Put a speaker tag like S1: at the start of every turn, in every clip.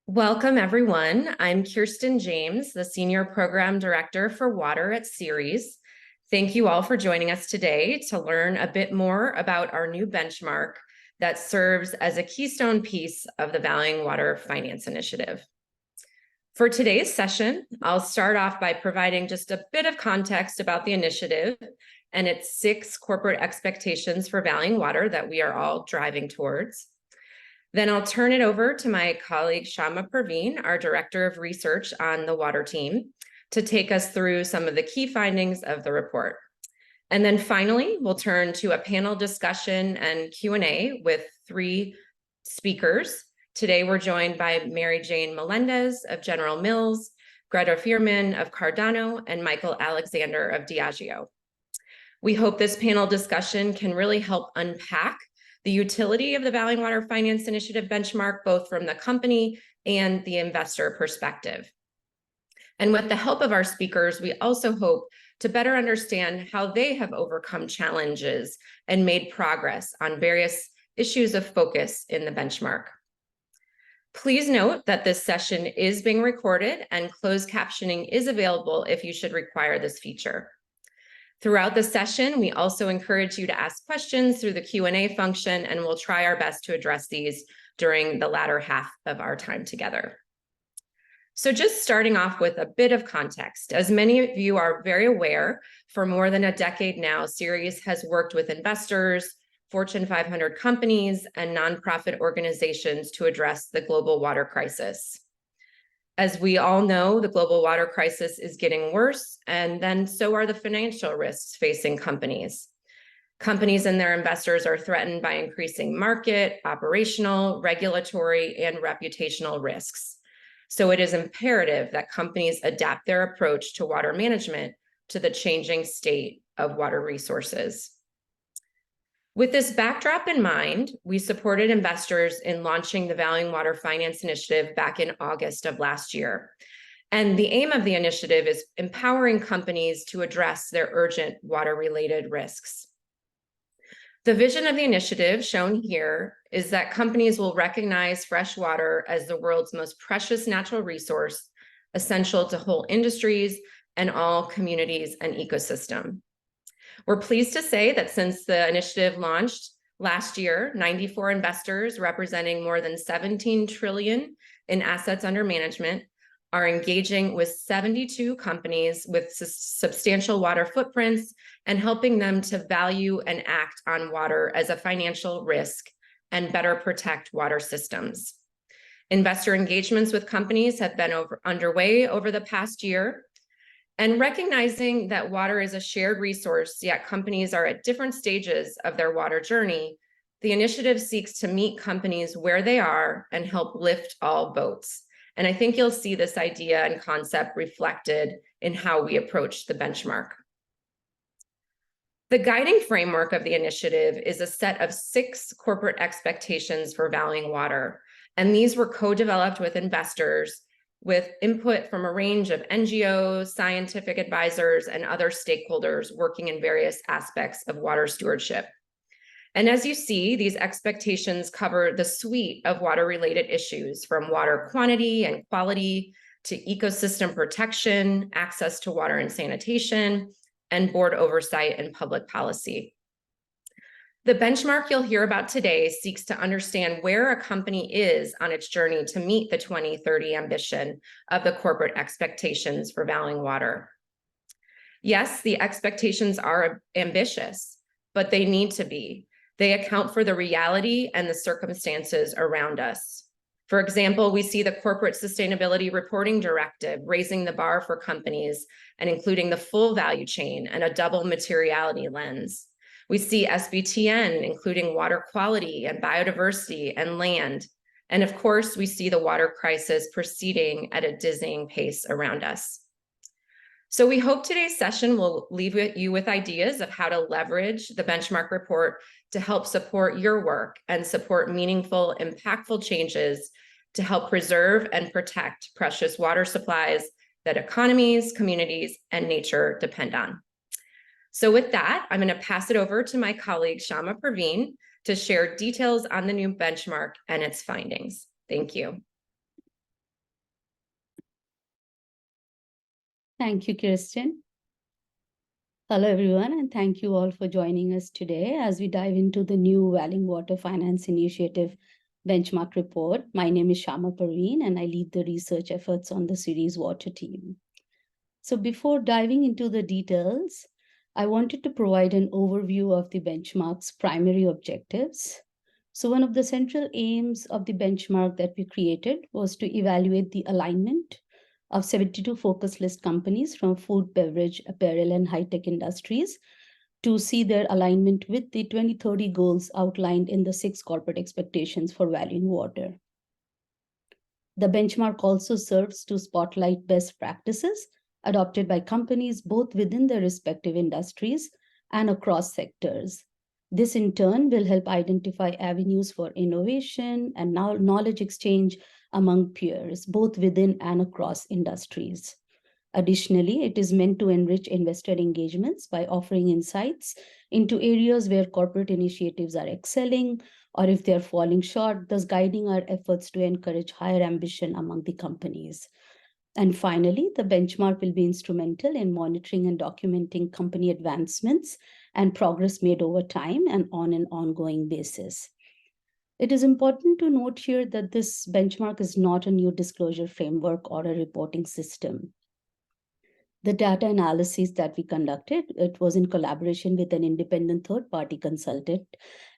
S1: Welcome, everyone. I'm Kirsten James, the Senior Program Director for Water at Ceres. Thank you all for joining us today to learn a bit more about our new benchmark that serves as a keystone piece of the Valuing Water Finance Initiative. For today's session, I'll start off by providing just a bit of context about the initiative and its 6 corporate expectations for valuing water that we are all driving towards. Then I'll turn it over to my colleague Shama Perveen, our Director of Research on the water team, to take us through some of the key findings of the report. And then finally, we'll turn to a panel discussion and Q&A with 3 speakers. Today, we're joined by Mary Jane Melendez of General Mills, Greta Fierman of Cardano, and Michael Alexander of Diageo. We hope this panel discussion can really help unpack the utility of the Valuing Water Finance Initiative benchmark, both from the company and the investor perspective. And with the help of our speakers, we also hope to better understand how they have overcome challenges and made progress on various issues of focus in the benchmark. Please note that this session is being recorded and closed captioning is available if you should require this feature. Throughout the session, we also encourage you to ask questions through the Q&A function, and we'll try our best to address these during the latter half of our time together. So just starting off with a bit of context, as many of you are very aware, for more than a decade now, Ceres has worked with investors, Fortune 500 companies, and nonprofit organizations to address the global water crisis. As we all know, the global water crisis is getting worse, and then so are the financial risks facing companies. Companies and their investors are threatened by increasing market, operational, regulatory, and reputational risks. So it is imperative that companies adapt their approach to water management to the changing state of water resources. With this backdrop in mind, we supported investors in launching the Valuing Water Finance Initiative back in August of last year. And the aim of the initiative is empowering companies to address their urgent water-related risks. The vision of the initiative, shown here, is that companies will recognize fresh water as the world's most precious natural resource, essential to whole industries and all communities and ecosystem. We're pleased to say that since the initiative launched last year, 94 investors representing more than 17 trillion in assets under management are engaging with 72 companies with substantial water footprints and helping them to value and act on water as a financial risk and better protect water systems. Investor engagements with companies have been underway over the past year. And recognizing that water is a shared resource, yet companies are at different stages of their water journey, the initiative seeks to meet companies where they are and help lift all boats. And I think you'll see this idea and concept reflected in how we approach the benchmark. The guiding framework of the initiative is a set of 6 corporate expectations for valuing water. And these were co-developed with investors with input from a range of NGOs, scientific advisors, and other stakeholders working in various aspects of water stewardship. And as you see, these expectations cover the suite of water-related issues, from water quantity and quality to ecosystem protection, access to water and sanitation, and board oversight and public policy. The benchmark you'll hear about today seeks to understand where a company is on its journey to meet the 2030 ambition of the corporate expectations for valuing water. Yes, the expectations are ambitious, but they need to be. They account for the reality and the circumstances around us. For example, we see the Corporate Sustainability Reporting Directive raising the bar for companies and including the full value chain and a double materiality lens. We see SBTN, including water quality and biodiversity and land. And of course, we see the water crisis proceeding at a dizzying pace around us. So we hope today's session will leave you with ideas of how to leverage the benchmark report to help support your work and support meaningful, impactful changes to help preserve and protect precious water supplies that economies, communities, and nature depend on. So with that, I'm going to pass it over to my colleague, Shama Perveen, to share details on the new benchmark and its findings. Thank you.
S2: Thank you, Kirsten. Hello, everyone, and thank you all for joining us today as we dive into the new Unveiling Water Finance Initiative benchmark report. My name is Shama Parveen, and I lead the research efforts on the series water team. So before diving into the details, I wanted to provide an overview of the benchmark's primary objectives. So one of the central aims of the benchmark that we created was to evaluate the alignment of 72 focus list companies from food, beverage, apparel, and high-tech industries to see their alignment with the 2030 goals outlined in the 6 corporate expectations for valuing water. The benchmark also serves to spotlight best practices adopted by companies both within their respective industries and across sectors. This in turn will help identify avenues for innovation and knowledge exchange among peers, both within and across industries. Additionally, it is meant to enrich investor engagements by offering insights into areas where corporate initiatives are excelling or if they are falling short, thus guiding our efforts to encourage higher ambition among the companies. And finally, the benchmark will be instrumental in monitoring and documenting company advancements and progress made over time and on an ongoing basis. It is important to note here that this benchmark is not a new disclosure framework or a reporting system. The data analysis that we conducted, it was in collaboration with an independent third-party consultant,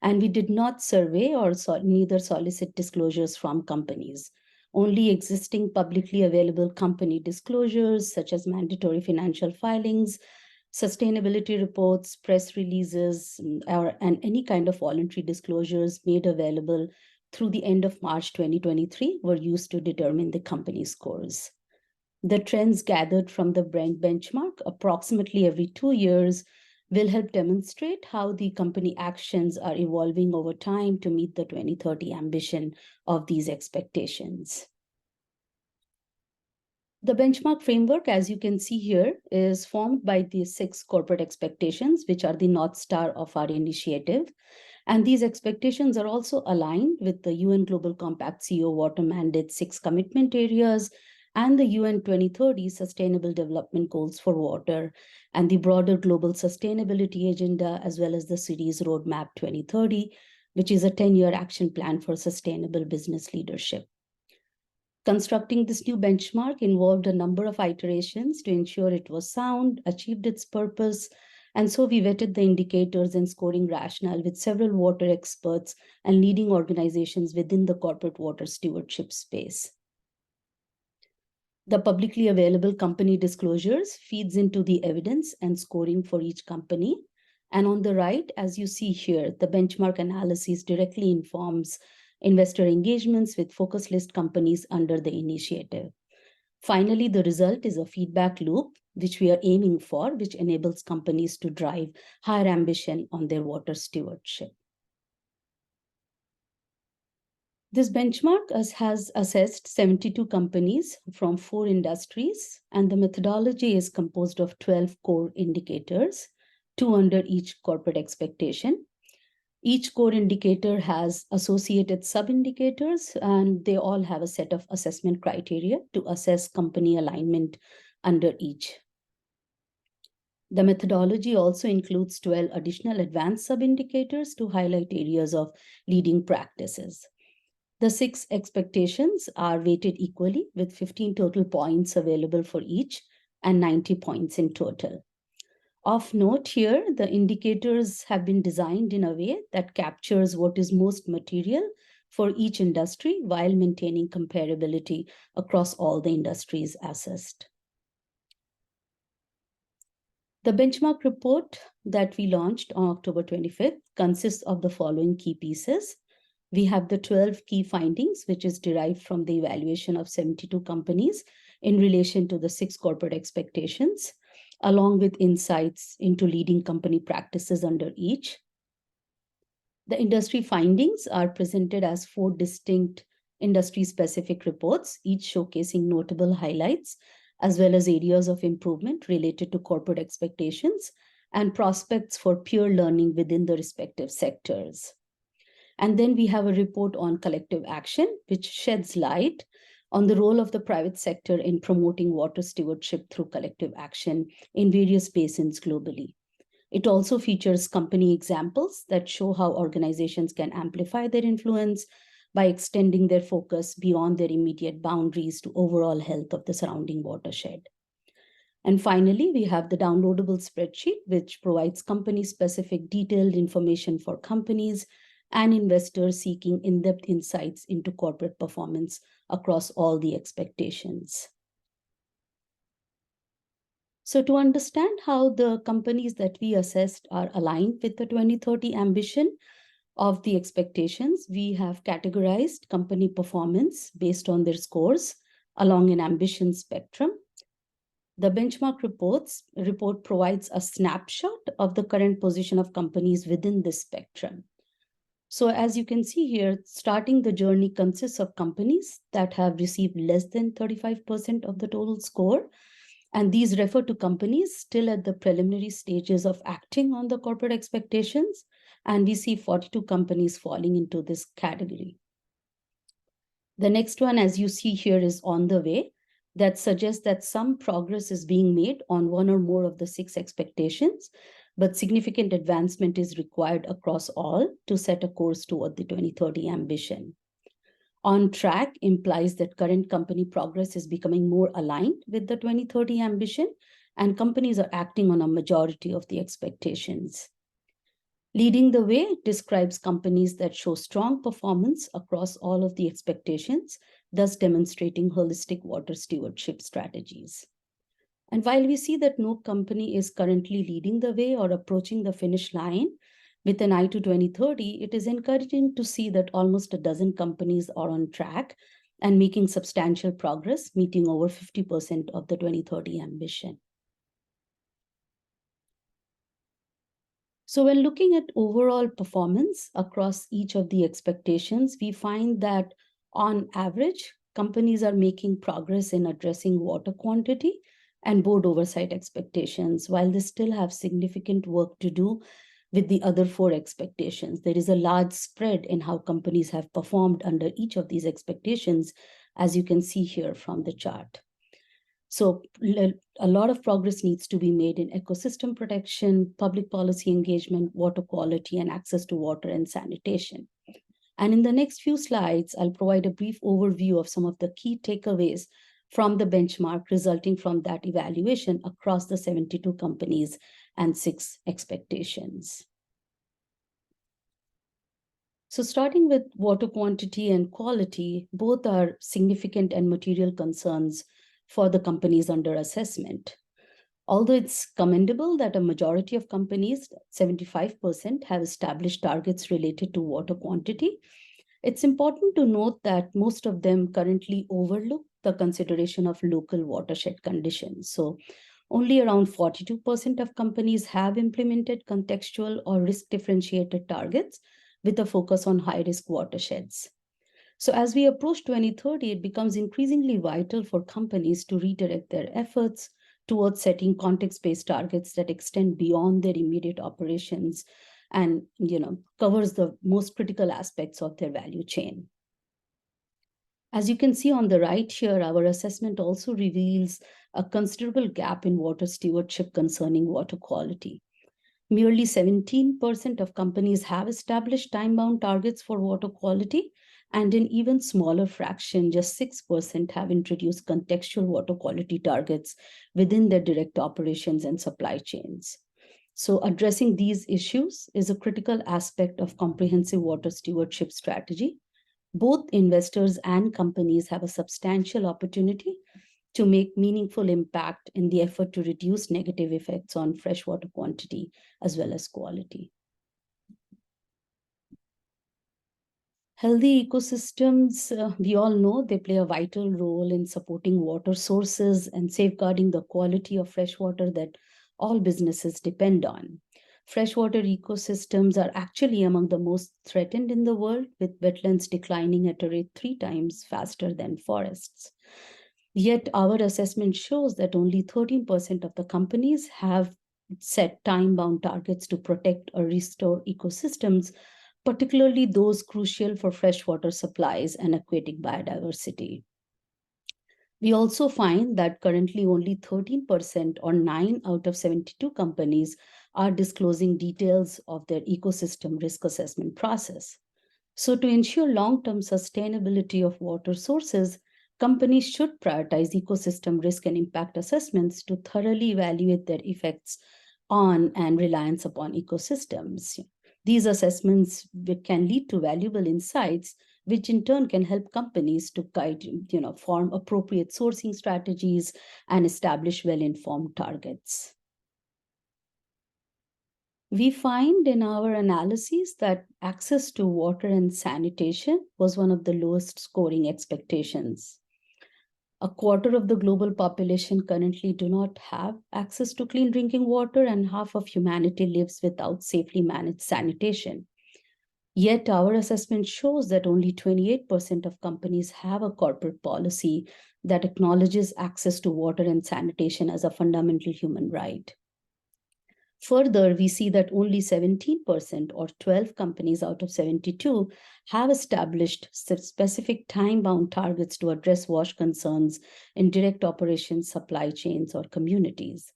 S2: and we did not survey or neither solicit disclosures from companies. Only existing publicly available company disclosures, such as mandatory financial filings, sustainability reports, press releases, and any kind of voluntary disclosures made available through the end of March 2023 were used to determine the company scores. The trends gathered from the Brent benchmark approximately every 2 years will help demonstrate how the company actions are evolving over time to meet the 2030 ambition of these expectations. The benchmark framework, as you can see here, is formed by the 6 corporate expectations, which are the North Star of our initiative. And these expectations are also aligned with the UN Global Compact CO Water Mandate 6 commitment areas and the UN 2030 Sustainable Development Goals for Water and the broader global sustainability agenda, as well as the city's Roadmap 2030, which is a 10-year action plan for sustainable business leadership. Constructing this new benchmark involved a number of iterations to ensure it was sound, achieved its purpose, and so we vetted the indicators and scoring rationale with several water experts and leading organizations within the corporate water stewardship space. The publicly available company disclosures feeds into the evidence and scoring for each company. And on the right, as you see here, the benchmark analysis directly informs investor engagements with focus list companies under the initiative. Finally, the result is a feedback loop, which we are aiming for, which enables companies to drive higher ambition on their water stewardship. This benchmark has assessed 72 companies from 4 industries, and the methodology is composed of 12 core indicators, 2 under each corporate expectation. Each core indicator has associated sub-indicators, and they all have a set of assessment criteria to assess company alignment under each. The methodology also includes 12 additional advanced sub-indicators to highlight areas of leading practices. The 6 expectations are weighted equally with 15 total points available for each and 90 points in total. Of note here, the indicators have been designed in a way that captures what is most material for each industry while maintaining comparability across all the industries assessed. The benchmark report that we launched on October 25th consists of the following key pieces. We have the 12 key findings, which is derived from the evaluation of 72 companies in relation to the 6 corporate expectations, along with insights into leading company practices under each. The industry findings are presented as 4 distinct industry-specific reports, each showcasing notable highlights, as well as areas of improvement related to corporate expectations and prospects for peer learning within the respective sectors. And then we have a report on collective action, which sheds light on the role of the private sector in promoting water stewardship through collective action in various basins globally. It also features company examples that show how organizations can amplify their influence by extending their focus beyond their immediate boundaries to overall health of the surrounding watershed. And finally, we have the downloadable spreadsheet, which provides company-specific detailed information for companies and investors seeking in-depth insights into corporate performance across all the expectations. So to understand how the companies that we assessed are aligned with the 2030 ambition of the expectations, we have categorized company performance based on their scores along an ambition spectrum. The benchmark report provides a snapshot of the current position of companies within this spectrum. So as you can see here, starting the journey consists of companies that have received less than 35% of the total score. And these refer to companies still at the preliminary stages of acting on the corporate expectations. And we see 42 companies falling into this category. The next one, as you see here, is on the way. That suggests that some progress is being made on one or more of the 6 expectations, but significant advancement is required across all to set a course toward the 2030 ambition. On track implies that current company progress is becoming more aligned with the 2030 ambition, and companies are acting on a majority of the expectations. Leading the way describes companies that show strong performance across all of the expectations, thus demonstrating holistic water stewardship strategies. And while we see that no company is currently leading the way or approaching the finish line with an eye to 2030, it is encouraging to see that almost a dozen companies are on track and making substantial progress, meeting over 50% of the 2030 ambition. So when looking at overall performance across each of the expectations, we find that on average, companies are making progress in addressing water quantity and board oversight expectations, while they still have significant work to do with the other 4 expectations. There is a large spread in how companies have performed under each of these expectations, as you can see here from the chart. So a lot of progress needs to be made in ecosystem protection, public policy engagement, water quality, and access to water and sanitation. And in the next few slides, I'll provide a brief overview of some of the key takeaways from the benchmark resulting from that evaluation across the 72 companies and 6 expectations. So starting with water quantity and quality, both are significant and material concerns for the companies under assessment. Although it's commendable that a majority of companies, 75%, have established targets related to water quantity, it's important to note that most of them currently overlook the consideration of local watershed conditions. So only around 42% of companies have implemented contextual or risk differentiated targets with a focus on high-risk watersheds. So as we approach 2030, it becomes increasingly vital for companies to redirect their efforts towards setting context-based targets that extend beyond their immediate operations and covers the most critical aspects of their value chain. As you can see on the right here, our assessment also reveals a considerable gap in water stewardship concerning water quality. Merely 17% of companies have established time-bound targets for water quality, and an even smaller fraction, just 6%, have introduced contextual water quality targets within their direct operations and supply chains. So addressing these issues is a critical aspect of comprehensive water stewardship strategy. Both investors and companies have a substantial opportunity to make meaningful impact in the effort to reduce negative effects on freshwater quantity as well as quality. Healthy ecosystems, we all know they play a vital role in supporting water sources and safeguarding the quality of freshwater that all businesses depend on. Freshwater ecosystems are actually among the most threatened in the world, with wetlands declining at a rate 3 times faster than forests. Yet our assessment shows that only 13% of the companies have set time-bound targets to protect or restore ecosystems, particularly those crucial for freshwater supplies and aquatic biodiversity. We also find that currently only 13% or 9 out of 72 companies are disclosing details of their ecosystem risk assessment process. So to ensure long-term sustainability of water sources, companies should prioritize ecosystem risk and impact assessments to thoroughly evaluate their effects on and reliance upon ecosystems. These assessments can lead to valuable insights, which in turn can help companies to guide, form appropriate sourcing strategies and establish well-informed targets. We find in our analyses that access to water and sanitation was one of the lowest scoring expectations. A quarter of the global population currently do not have access to clean drinking water, and half of humanity lives without safely managed sanitation. Yet our assessment shows that only 28% of companies have a corporate policy that acknowledges access to water and sanitation as a fundamental human right. Further, we see that only 17% or 12 companies out of 72 have established specific time-bound targets to address wash concerns in direct operations, supply chains, or communities.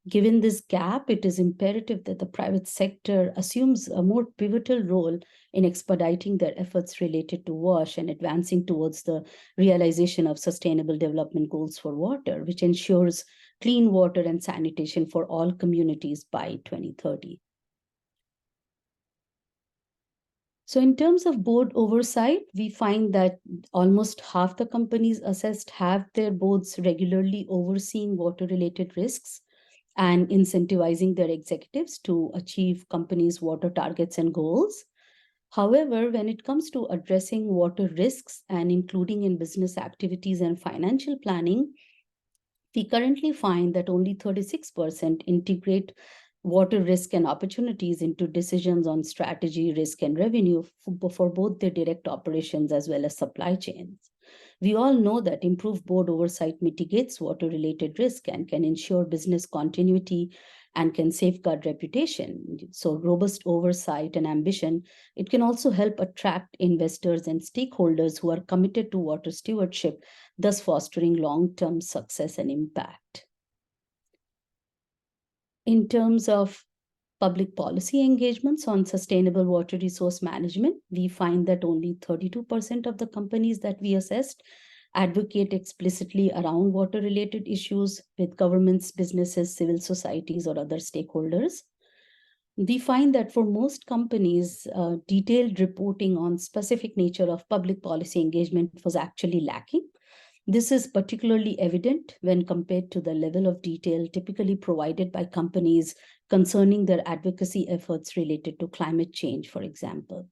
S2: Given this gap, it is imperative that the private sector assumes a more pivotal role in expediting their efforts related to WASH and advancing towards the realization of sustainable development goals for water, which ensures clean water and sanitation for all communities by 2030. So in terms of board oversight, we find that almost half the companies assessed have their boards regularly overseeing water-related risks and incentivizing their executives to achieve companies' water targets and goals. However, when it comes to addressing water risks and including in business activities and financial planning, we currently find that only 36% integrate water risk and opportunities into decisions on strategy, risk, and revenue for both their direct operations as well as supply chains. We all know that improved board oversight mitigates water-related risk and can ensure business continuity and can safeguard reputation. So robust oversight and ambition, it can also help attract investors and stakeholders who are committed to water stewardship, thus fostering long-term success and impact. In terms of public policy engagements on sustainable water resource management, we find that only 32% of the companies that we assessed advocate explicitly around water-related issues with governments, businesses, civil societies, or other stakeholders. We find that for most companies, detailed reporting on specific nature of public policy engagement was actually lacking. This is particularly evident when compared to the level of detail typically provided by companies concerning their advocacy efforts related to climate change, for example.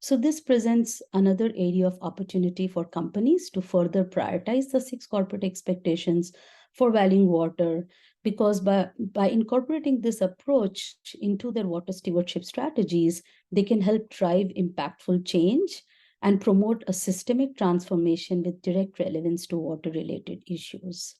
S2: So this presents another area of opportunity for companies to further prioritize the 6 corporate expectations for valuing water, because by incorporating this approach into their water stewardship strategies, they can help drive impactful change and promote a systemic transformation with direct relevance to water-related issues.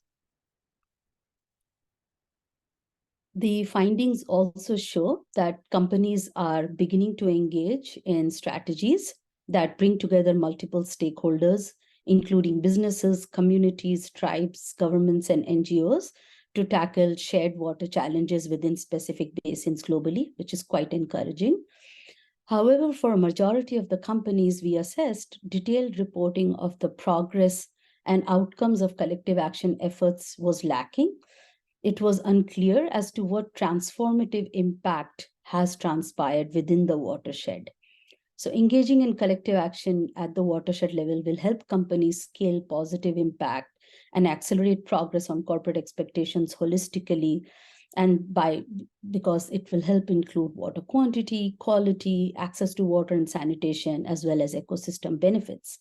S2: The findings also show that companies are beginning to engage in strategies that bring together multiple stakeholders, including businesses, communities, tribes, governments, and NGOs, to tackle shared water challenges within specific basins globally, which is quite encouraging. However, for a majority of the companies we assessed, detailed reporting of the progress and outcomes of collective action efforts was lacking. It was unclear as to what transformative impact has transpired within the watershed. So engaging in collective action at the watershed level will help companies scale positive impact and accelerate progress on corporate expectations holistically, and because it will help include water quantity, quality, access to water and sanitation, as well as ecosystem benefits.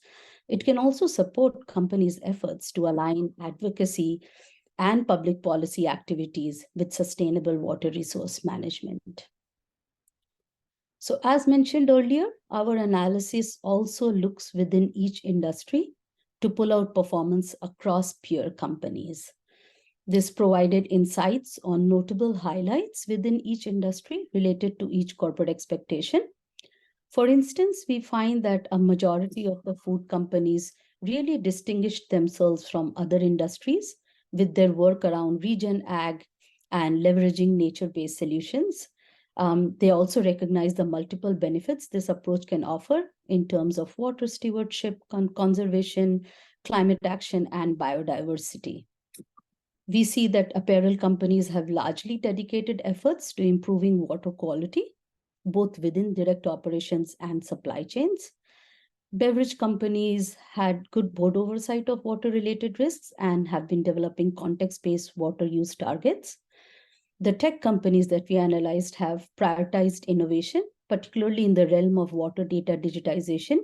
S2: It can also support companies' efforts to align advocacy and public policy activities with sustainable water resource management. So as mentioned earlier, our analysis also looks within each industry to pull out performance across peer companies. This provided insights on notable highlights within each industry related to each corporate expectation. For instance, we find that a majority of the food companies really distinguished themselves from other industries with their work around regen ag and leveraging nature-based solutions. They also recognize the multiple benefits this approach can offer in terms of water stewardship, conservation, climate action, and biodiversity. We see that apparel companies have largely dedicated efforts to improving water quality, both within direct operations and supply chains. Beverage companies had good board oversight of water-related risks and have been developing context-based water use targets. The tech companies that we analyzed have prioritized innovation, particularly in the realm of water data digitization,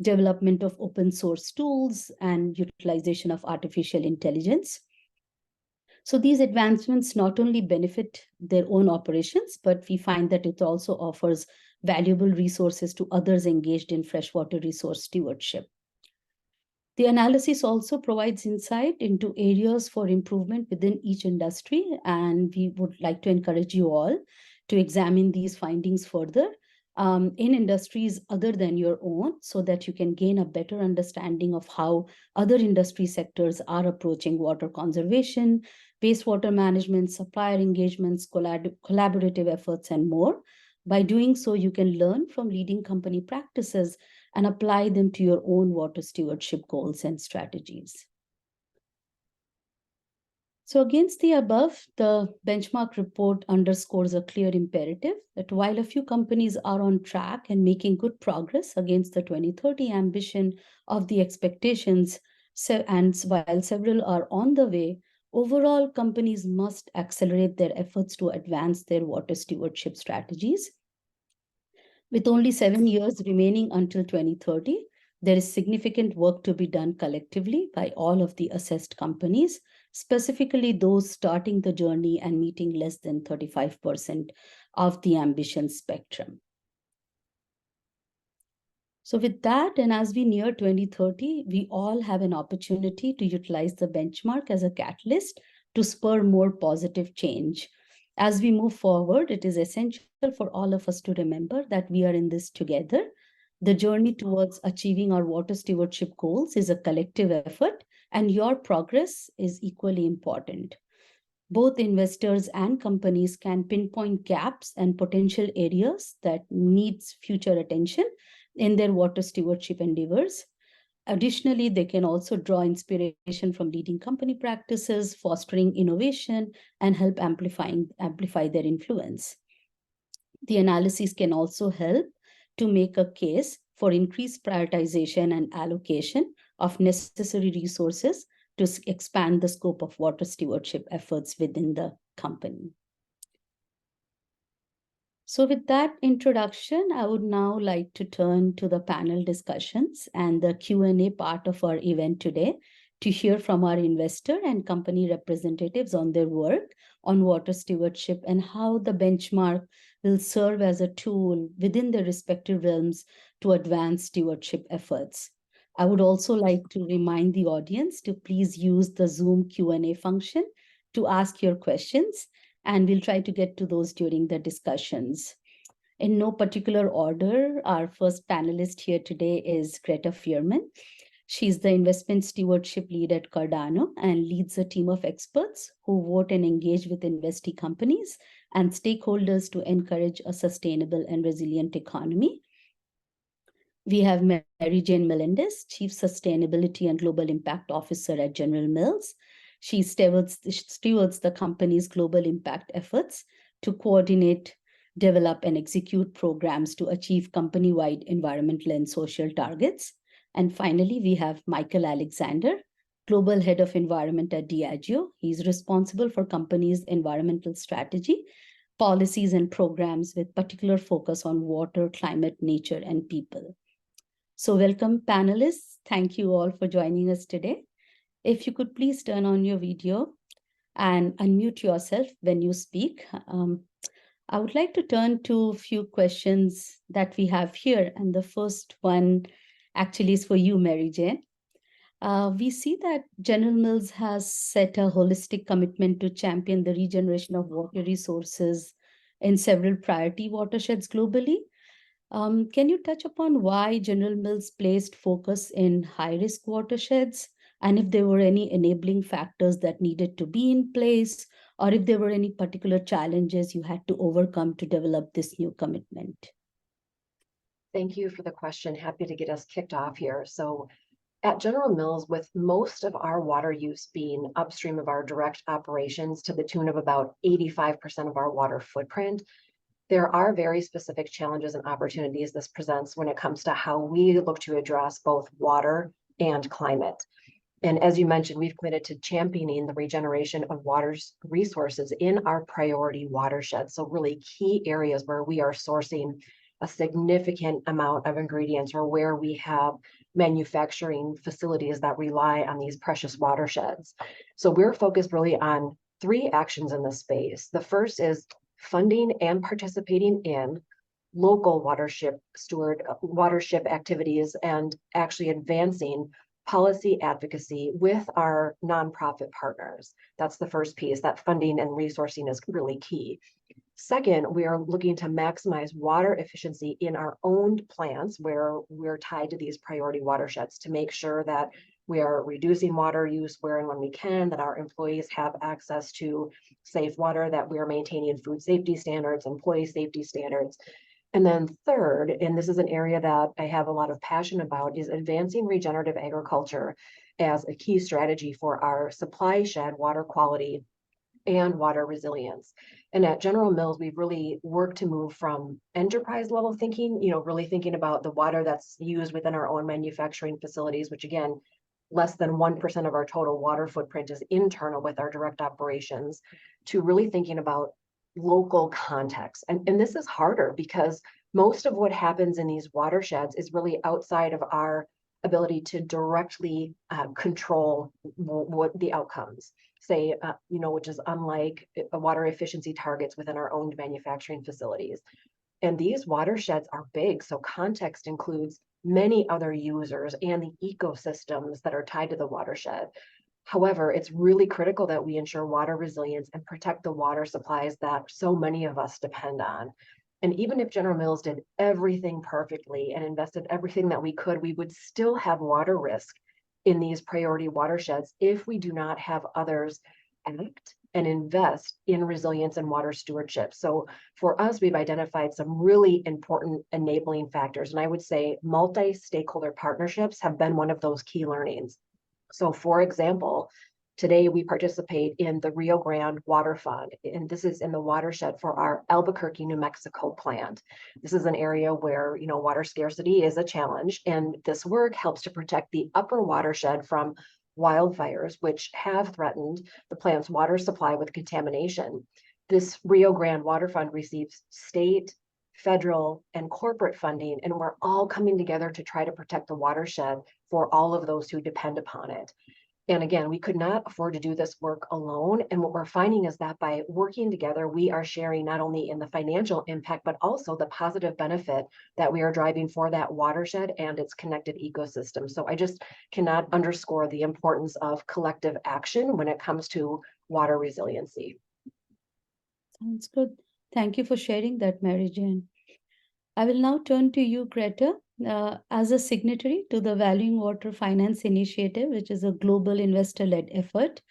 S2: development of open source tools, and utilization of artificial intelligence. So these advancements not only benefit their own operations, but we find that it also offers valuable resources to others engaged in freshwater resource stewardship. The analysis also provides insight into areas for improvement within each industry, and we would like to encourage you all to examine these findings further in industries other than your own, so that you can gain a better understanding of how other industry sectors are approaching water conservation, wastewater management, supplier engagements, collaborative efforts, and more. By doing so, you can learn from leading company practices and apply them to your own water stewardship goals and strategies. So against the above, the benchmark report underscores a clear imperative that while a few companies are on track and making good progress against the 2030 ambition of the expectations, and while several are on the way, overall companies must accelerate their efforts to advance their water stewardship strategies. With only 7 years remaining until 2030, there is significant work to be done collectively by all of the assessed companies, specifically those starting the journey and meeting less than 35% of the ambition spectrum. So with that, and as we near 2030, we all have an opportunity to utilize the benchmark as a catalyst to spur more positive change. As we move forward, it is essential for all of us to remember that we are in this together. The journey towards achieving our water stewardship goals is a collective effort, and your progress is equally important. Both investors and companies can pinpoint gaps and potential areas that needs future attention in their water stewardship endeavors. Additionally, they can also draw inspiration from leading company practices, fostering innovation, and help amplify their influence. The analysis can also help to make a case for increased prioritization and allocation of necessary resources to expand the scope of water stewardship efforts within the company. So with that introduction, I would now like to turn to the panel discussions and the Q&A part of our event today to hear from our investor and company representatives on their work on water stewardship and how the benchmark will serve as a tool within their respective realms to advance stewardship efforts. I would also like to remind the audience to please use the Zoom Q&A function to ask your questions, and we'll try to get to those during the discussions. In no particular order, our first panelist here today is Greta Fierman. She's the investment stewardship lead at Cardano and leads a team of experts who vote and engage with investee companies and stakeholders to encourage a sustainable and resilient economy. We have Mary Jane Melendez, Chief Sustainability and Global Impact Officer at General Mills. She stewards the company's global impact efforts to coordinate, develop, and execute programs to achieve company-wide environmental and social targets. And finally, we have Michael Alexander, Global Head of Environment at Diageo. He's responsible for company's environmental strategy, policies, and programs with particular focus on water, climate, nature, and people. So welcome, panelists. Thank you all for joining us today. If you could please turn on your video and unmute yourself when you speak. I would like to turn to a few questions that we have here. And the first one actually is for you, Mary Jane. We see that General Mills has set a holistic commitment to champion the regeneration of water resources in several priority watersheds globally. Can you touch upon why General Mills placed focus in high-risk watersheds, and if there were any enabling factors that needed to be in place, or if there were any particular challenges you had to overcome to develop this new commitment?
S3: Thank you for the question. Happy to get us kicked off here. So at General Mills, with most of our water use being upstream of our direct operations to the tune of about 85% of our water footprint, there are very specific challenges and opportunities this presents when it comes to how we look to address both water and climate. And as you mentioned, we've committed to championing the regeneration of water resources in our priority watersheds. So really key areas where we are sourcing a significant amount of ingredients or where we have manufacturing facilities that rely on these precious watersheds. So we're focused really on three actions in this space. The first is funding and participating in local watership activities and actually advancing policy advocacy with our nonprofit partners. That's the first piece. That funding and resourcing is really key. Second, we are looking to maximize water efficiency in our owned plants where we're tied to these priority watersheds to make sure that we are reducing water use where and when we can, that our employees have access to safe water, that we are maintaining food safety standards, employee safety standards. And then third, and this is an area that I have a lot of passion about, is advancing regenerative agriculture as a key strategy for our supply shed water quality and water resilience. And at General Mills, we've really worked to move from enterprise level thinking, really thinking about the water that's used within our own manufacturing facilities, which again, less than 1% of our total water footprint is internal with our direct operations, to really thinking about local context. And this is harder because most of what happens in these watersheds is really outside of our ability to directly control what the outcomes say, which is unlike water efficiency targets within our owned manufacturing facilities. And these watersheds are big, so context includes many other users and the ecosystems that are tied to the watershed. However, it's really critical that we ensure water resilience and protect the water supplies that so many of us depend on. And even if General Mills did everything perfectly and invested everything that we could, we would still have water risk in these priority watersheds if we do not have others act and invest in resilience and water stewardship. So for us, we've identified some really important enabling factors. And I would say multi-stakeholder partnerships have been one of those key learnings. So for example, today we participate in the Rio Grande Water Fund, and this is in the watershed for our Albuquerque, New Mexico plant. This is an area where, water scarcity is a challenge, and this work helps to protect the upper watershed from wildfires, which have threatened the plant's water supply with contamination. This Rio Grande Water Fund receives state, federal, and corporate funding, and we're all coming together to try to protect the watershed for all of those who depend upon it. And again, we could not afford to do this work alone. And what we're finding is that by working together, we are sharing not only in the financial impact, but also the positive benefit that we are driving for that watershed and its connected ecosystem. So I just cannot underscore the importance of collective action when it comes to water resiliency.
S2: Sounds good. Thank you for sharing that, Mary Jane. I will now turn to you, Greta. As a signatory to the Valuing Water Finance Initiative, which is a global investor-led effort,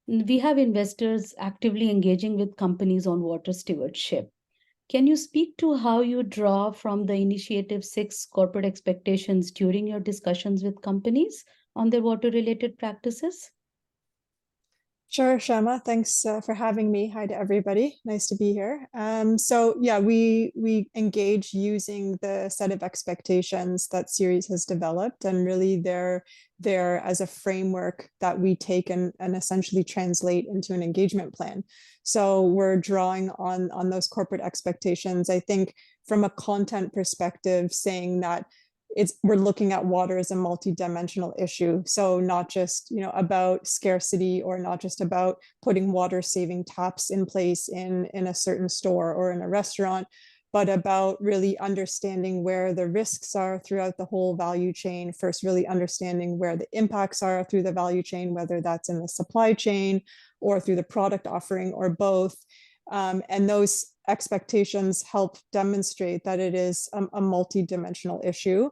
S2: we have investors actively engaging with companies on water stewardship. Can you speak to how you draw from the initiative's 6 corporate expectations during your discussions with companies on their water-related practices?
S4: Sure, Shama. Thanks for having me. Hi to everybody. Nice to be here. So yeah, we engage using the set of expectations that Series has developed, and really they're there as a framework that we take and essentially translate into an engagement plan. So we're drawing on those corporate expectations. I think from a content perspective, saying that we're looking at water as a multi-dimensional issue. So not just, about scarcity, or not just about putting water saving taps in place in a certain store or in a restaurant, but about really understanding where the risks are throughout the whole value chain. First, really understanding where the impacts are through the value chain, whether that's in the supply chain or through the product offering or both. And those expectations help demonstrate that it is a multi-dimensional issue.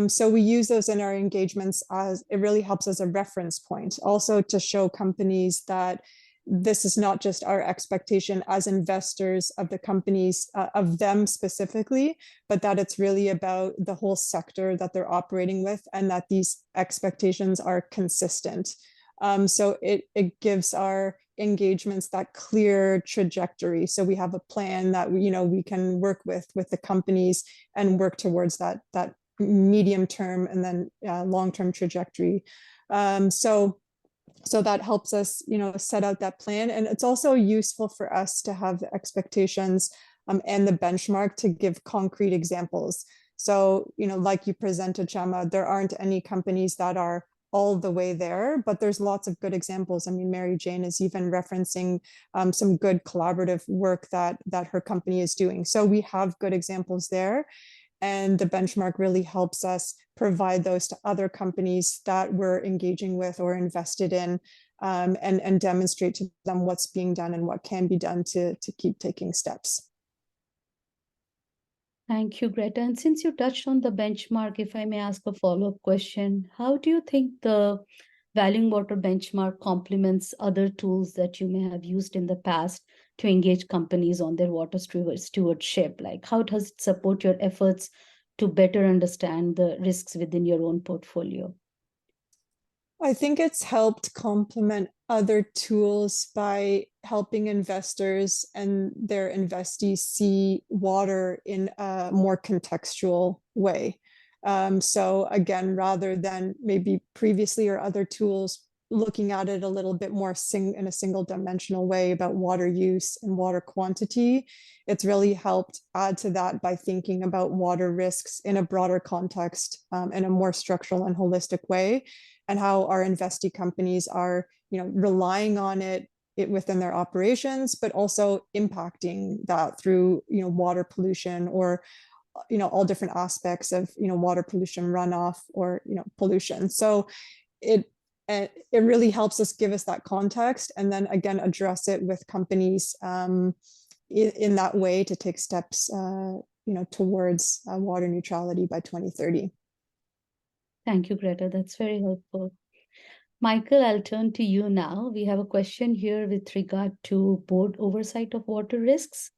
S4: So we use those in our engagements as it really helps as a reference point, also to show companies that this is not just our expectation as investors of the companies, of them specifically, but that it's really about the whole sector that they're operating with, and that these expectations are consistent. So it gives our engagements that clear trajectory. So we have a plan that we can work with the companies and work towards that medium term and then long-term trajectory. So that helps us, set out that plan. And it's also useful for us to have the expectations and the benchmark to give concrete examples. So, like you presented, Shama, there aren't any companies that are all the way there, but there's lots of good examples. I mean, Mary Jane is even referencing some good collaborative work that her company is doing. So we have good examples there. And the benchmark really helps us provide those to other companies that we're engaging with or invested in, and demonstrate to them what's being done and what can be done to keep taking steps.
S2: Thank you, Greta. And since you touched on the benchmark, if I may ask a follow-up question, how do you think the Valuing Water benchmark complements other tools that you may have used in the past to engage companies on their water stewardship? Like, how does it support your efforts to better understand the risks within your own portfolio?
S4: I think it's helped complement other tools by helping investors and their investees see water in a more contextual way. So again, rather than maybe previously or other tools looking at it a little bit more in a single dimensional way about water use and water quantity, it's really helped add to that by thinking about water risks in a broader context, in a more structural and holistic way, and how our investee companies are, relying on it within their operations, but also impacting that through, water pollution or, all different aspects of, water pollution runoff or, pollution. So it really helps us give us that context and then again address it with companies in that way to take steps towards water neutrality by 2030.
S2: Thank you, Greta. That's very helpful. Michael, I'll turn to you now. We have a question here with regard to board oversight of water risks.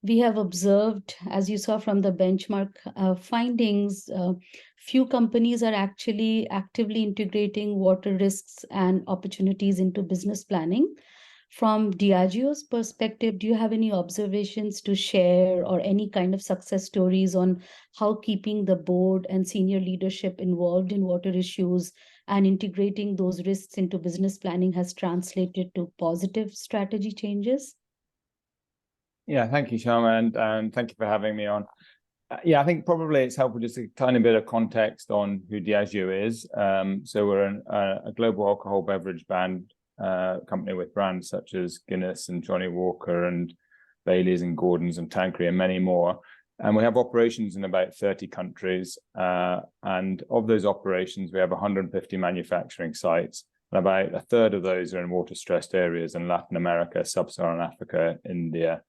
S2: We have observed, as you saw from the benchmark findings, few companies are actually actively integrating water risks and opportunities into business planning. From Diageo's perspective, do you have any observations to share or any kind of success stories on how keeping the board and senior leadership involved in water issues and integrating those risks into business planning has translated to positive strategy changes?
S5: Yeah, thank you, Shama, and thank you for having me on. Yeah, I think probably it's helpful just a tiny bit of context on who Diageo is. So we're a global alcohol beverage brand company with brands such as Guinness and Johnnie Walker and Baileys and Gordon's and Tanqueray and many more. And we have operations in about 30 countries. And of those operations, we have 150 manufacturing sites. And about a third of those are in water-stressed areas in Latin America, Sub-Saharan Africa, India,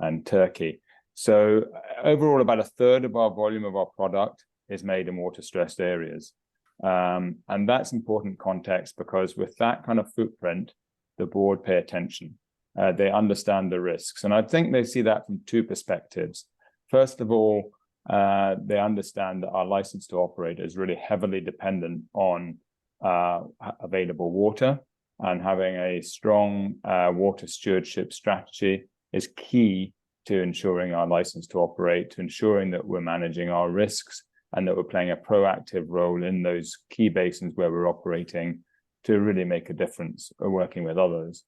S5: and Turkey. So overall, about a third of our volume of our product is made in water-stressed areas. And that's important context because with that kind of footprint, the board pay attention. They understand the risks. And I think they see that from two perspectives. First of all, they understand that our license to operate is really heavily dependent on available water, and having a strong water stewardship strategy is key to ensuring our license to operate, to ensuring that we're managing our risks and that we're playing a proactive role in those key basins where we're operating to really make a difference working with others.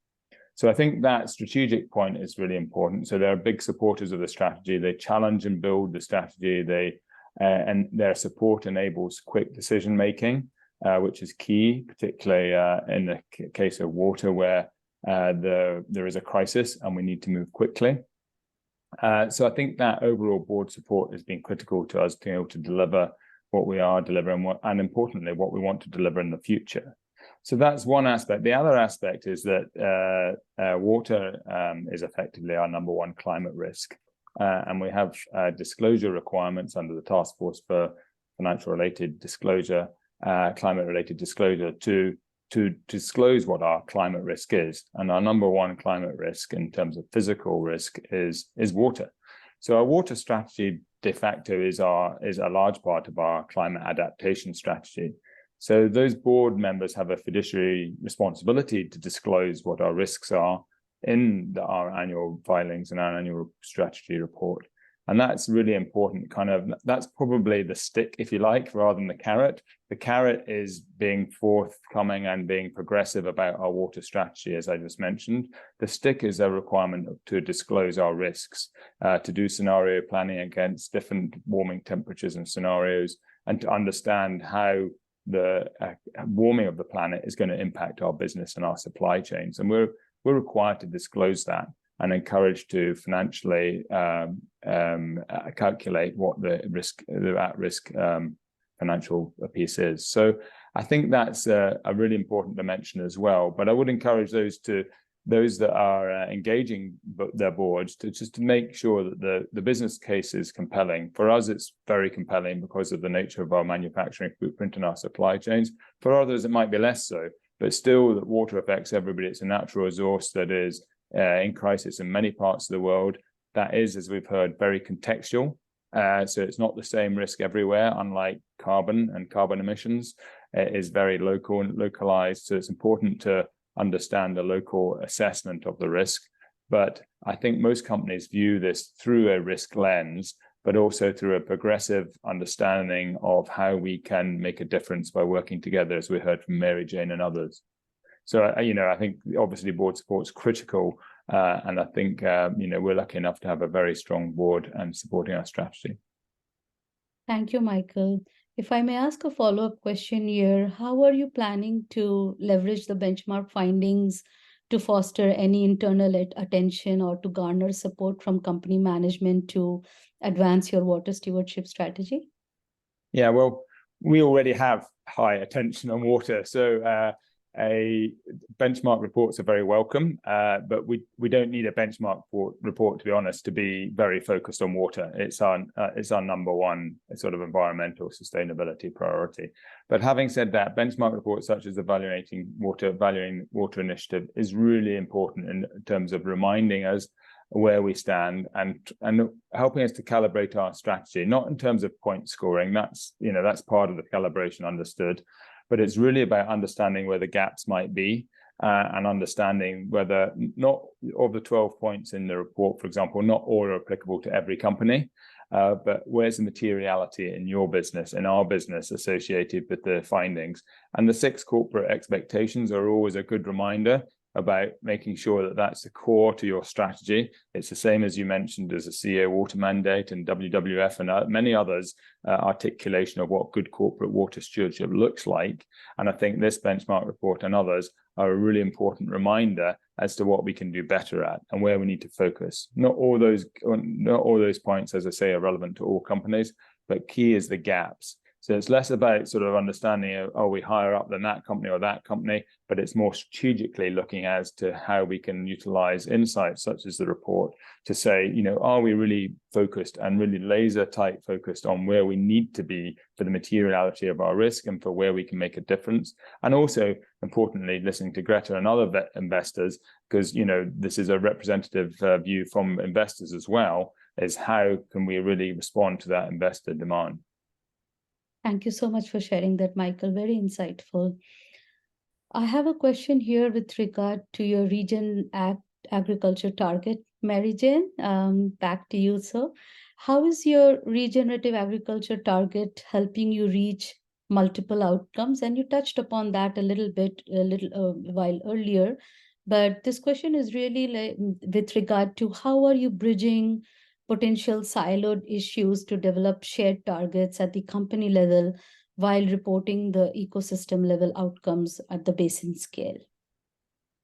S5: So I think that strategic point is really important. So they're big supporters of the strategy. They challenge and build the strategy. And their support enables quick decision making, which is key, particularly in the case of water where there is a crisis and we need to move quickly. So I think that overall board support has been critical to us being able to deliver what we are delivering, and importantly, what we want to deliver in the future. So that's one aspect. The other aspect is that water is effectively our number one climate risk. And we have disclosure requirements under the Task Force for Financial-Related Disclosure, Climate-Related Disclosure to disclose what our climate risk is. And our number one climate risk in terms of physical risk is water. So our water strategy de facto is a large part of our climate adaptation strategy. So those board members have a fiduciary responsibility to disclose what our risks are in our annual filings and our annual strategy report. And that's really important. That's probably the stick, if you like, rather than the carrot. The carrot is being forthcoming and being progressive about our water strategy, as I just mentioned. The stick is a requirement to disclose our risks, to do scenario planning against different warming temperatures and scenarios, and to understand how the warming of the planet is going to impact our business and our supply chains. And we're required to disclose that and encouraged to financially calculate what the at-risk financial piece is. So I think that's a really important dimension as well. But I would encourage those that are engaging their boards to make sure that the business case is compelling. For us, it's very compelling because of the nature of our manufacturing footprint and our supply chains. For others, it might be less so, but still that water affects everybody. It's a natural resource that is in crisis in many parts of the world. That is, as we've heard, very contextual. So it's not the same risk everywhere, unlike carbon and carbon emissions. It is very local and localized. So it's important to understand the local assessment of the risk. But I think most companies view this through a risk lens, but also through a progressive understanding of how we can make a difference by working together, as we heard from Mary Jane and others. So, I think obviously board support is critical. And I think, we're lucky enough to have a very strong board and supporting our strategy.
S2: Thank you, Michael. If I may ask a follow-up question here, how are you planning to leverage the benchmark findings to foster any internal attention or to garner support from company management to advance your water stewardship strategy? Yeah,
S5: well, we already have high attention on water. So benchmark reports are very welcome, but we don't need a benchmark report, to be honest, to be very focused on water. It's our number one sort of environmental sustainability priority. But having said that, benchmark reports such as the Valuing Water Initiative is really important in terms of reminding us where we stand and helping us to calibrate our strategy, not in terms of point scoring. That's part of the calibration, understood. But it's really about understanding where the gaps might be and understanding whether not of the 12 points in the report, for example, not all are applicable to every company, but where's the materiality in your business, in our business associated with the findings. And the 6 corporate expectations are always a good reminder about making sure that that's the core to your strategy. It's the same as you mentioned as a CEO water mandate and WWF and many others articulation of what good corporate water stewardship looks like. And I think this benchmark report and others are a really important reminder as to what we can do better at and where we need to focus. Not all those points, as I say, are relevant to all companies, but key is the gaps. So it's less about sort of understanding, are we higher up than that company or that company, but it's more strategically looking as to how we can utilize insights such as the report to say, are we really focused and really laser tight focused on where we need to be for the materiality of our risk and for where we can make a difference. And also, importantly, listening to Greta and other investors, because, this is a representative view from investors as well, is how can we really respond to that investor demand.
S2: Thank you so much for sharing that, Michael. Very insightful. I have a question here with regard to your region agriculture target, Mary Jane. Back to you, sir. How is your regenerative agriculture target helping you reach multiple outcomes? And you touched upon that a little while earlier, but this question is really with regard to how are you bridging potential siloed issues to develop shared targets at the company level while reporting the ecosystem level outcomes at the basin scale?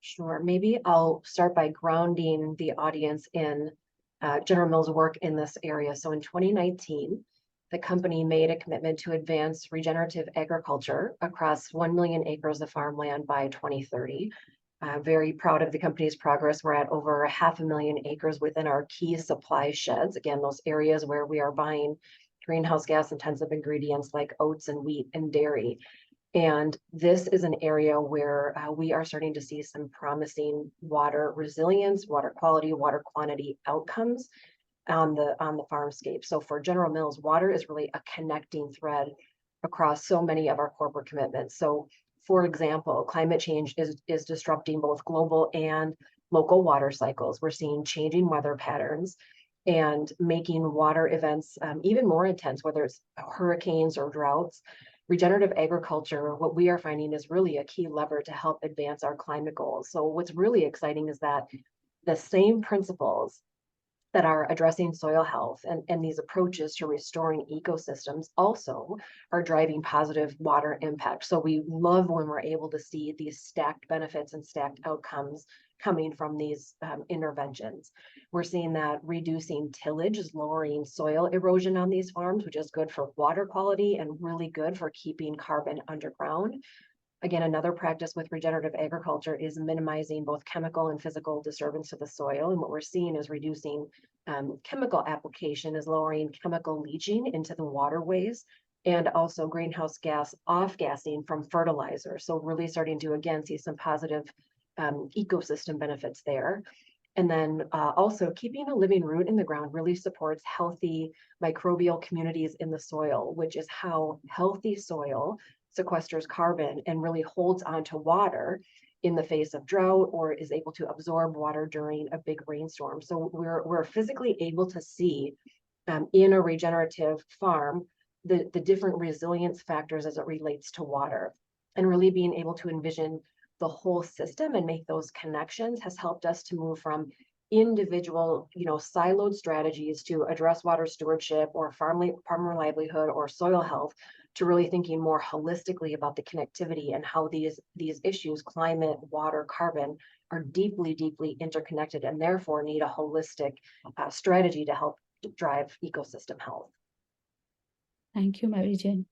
S3: Sure. Maybe I'll start by grounding the audience in General Mills' work in this area. So in 2019, the company made a commitment to advance regenerative agriculture across 1 million acres of farmland by 2030. Very proud of the company's progress. We're at over 500,000 acres within our key supply sheds. Again, those areas where we are buying greenhouse gas intensive ingredients like oats and wheat and dairy. And this is an area where we are starting to see some promising water resilience, water quality, water quantity outcomes on the farmscape. So for General Mills, water is really a connecting thread across so many of our corporate commitments. So for example, climate change is disrupting both global and local water cycles. We're seeing changing weather patterns and making water events even more intense, whether it's hurricanes or droughts. Regenerative agriculture, what we are finding is really a key lever to help advance our climate goals. So what's really exciting is that the same principles that are addressing soil health and these approaches to restoring ecosystems also are driving positive water impact. So we love when we're able to see these stacked benefits and stacked outcomes coming from these interventions. We're seeing that reducing tillage is lowering soil erosion on these farms, which is good for water quality and really good for keeping carbon underground. Again, another practice with regenerative agriculture is minimizing both chemical and physical disturbance to the soil. And what we're seeing is reducing chemical application, is lowering chemical leaching into the waterways, and also greenhouse gas off-gassing from fertilizer. So really starting to, again, see some positive ecosystem benefits there. And then also keeping a living root in the ground really supports healthy microbial communities in the soil, which is how healthy soil sequesters carbon and really holds onto water in the face of drought, or is able to absorb water during a big rainstorm. So we're physically able to see in a regenerative farm the different resilience factors as it relates to water, and really being able to envision the whole system and make those connections has helped us to move from individual, siloed strategies to address water stewardship or farmer livelihood or soil health, to really thinking more holistically about the connectivity and how these issues, climate, water, carbon, are deeply, deeply interconnected, and therefore need a holistic strategy to help drive ecosystem health.
S2: Thank you, Mary Jane.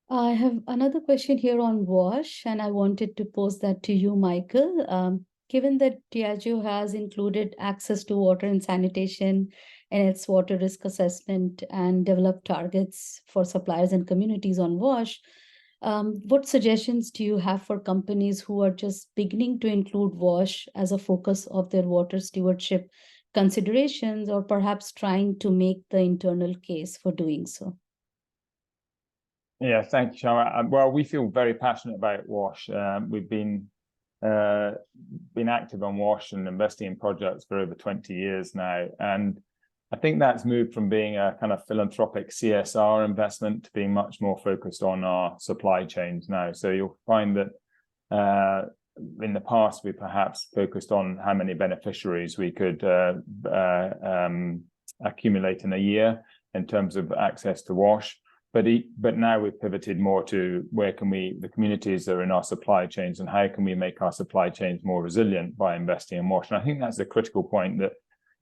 S2: I have another question here on WASH, and I wanted to pose that to you, Michael. Given that Diageo has included access to water and sanitation in its water risk assessment and developed targets for suppliers and communities on WASH, what suggestions do you have for companies who are just beginning to include WASH as a focus of their water stewardship considerations, or perhaps trying to make the internal case for doing so?
S5: Yeah, thank you, Shama. Well, we feel very passionate about WASH. We've been active on WASH and investing in projects for over 20 years now. And I think that's moved from being a kind of philanthropic CSR investment to being much more focused on our supply chains now. So you'll find that in the past, we perhaps focused on how many beneficiaries we could accumulate in a year in terms of access to WASH. But now we've pivoted more to where can the communities that are in our supply chains, and how can we make our supply chains more resilient by investing in WASH. And I think that's a critical point that,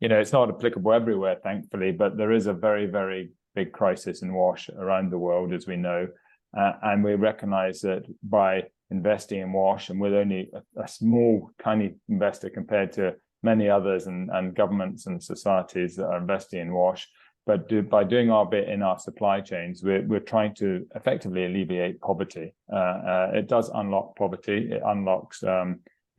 S5: it's not applicable everywhere, thankfully, but there is a very, very big crisis in WASH around the world, as we know. And we recognize that by investing in WASH, and we're only a small, tiny investor compared to many others and governments and societies that are investing in WASH, but by doing our bit in our supply chains, we're trying to effectively alleviate poverty. It does unlock poverty. It unlocks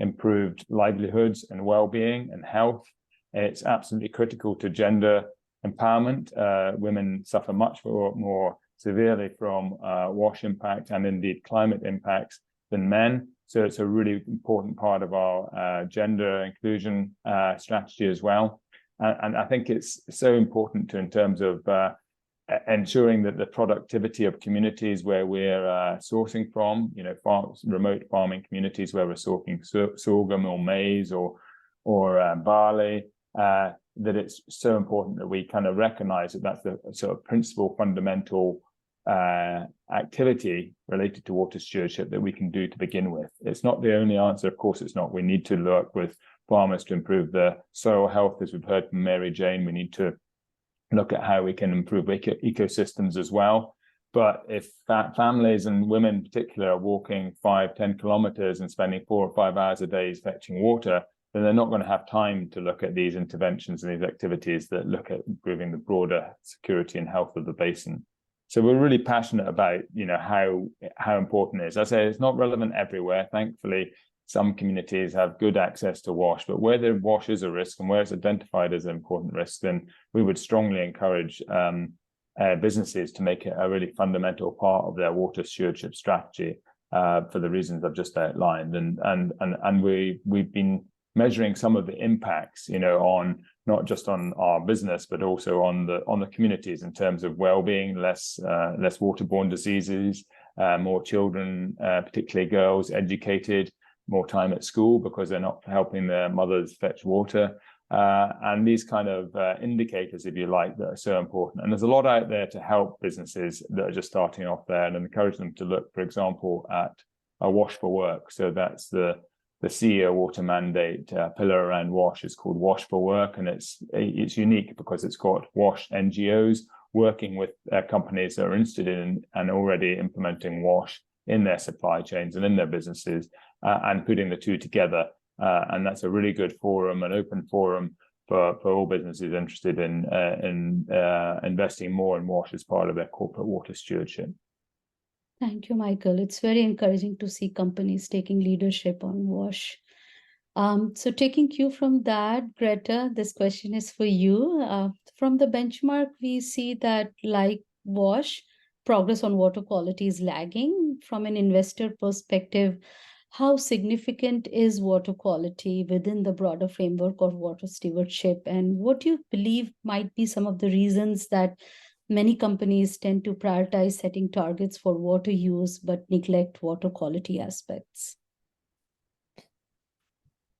S5: improved livelihoods and well-being and health. It's absolutely critical to gender empowerment. Women suffer much more severely from WASH impact and indeed climate impacts than men. So it's a really important part of our gender inclusion strategy as well. And I think it's so important in terms of ensuring that the productivity of communities where we're sourcing from, remote farming communities where we're sourcing sorghum or maize or barley, that it's so important that we kind of recognize that that's the sort of principal fundamental activity related to water stewardship that we can do to begin with. It's not the only answer, of course it's not. We need to work with farmers to improve the soil health, as we've heard from Mary Jane. We need to look at how we can improve ecosystems as well. But if families and women in particular are walking 5-10 kilometers and spending 4 or 5 hours a day fetching water, then they're not going to have time to look at these interventions and these activities that look at improving the broader security and health of the basin. So we're really passionate about, how important it is. I say it's not relevant everywhere. Thankfully, some communities have good access to WASH, but where the WASH is a risk and where it's identified as an important risk, then we would strongly encourage businesses to make it a really fundamental part of their water stewardship strategy for the reasons I've just outlined. And we've been measuring some of the impacts, on not just on our business, but also on the communities in terms of well-being, less waterborne diseases, more children, particularly girls, educated, more time at school because they're not helping their mothers fetch water. And these kind of indicators, if you like, that are so important. And there's a lot out there to help businesses that are just starting off there and encourage them to look, for example, at a WASH for Work. So that's the CEO water mandate pillar around WASH is called WASH for Work. And it's unique because it's got WASH NGOs working with companies that are interested in and already implementing WASH in their supply chains and in their businesses and putting the two together. And that's a really good forum, an open forum for all businesses interested in investing more in WASH as part of their corporate water stewardship.
S2: Thank you, Michael. It's very encouraging to see companies taking leadership on WASH. So taking cue from that, Greta, this question is for you. From the benchmark, we see that like WASH, progress on water quality is lagging. From an investor perspective, how significant is water quality within the broader framework of water stewardship? And what do you believe might be some of the reasons that many companies tend to prioritize setting targets for water use but neglect water quality aspects?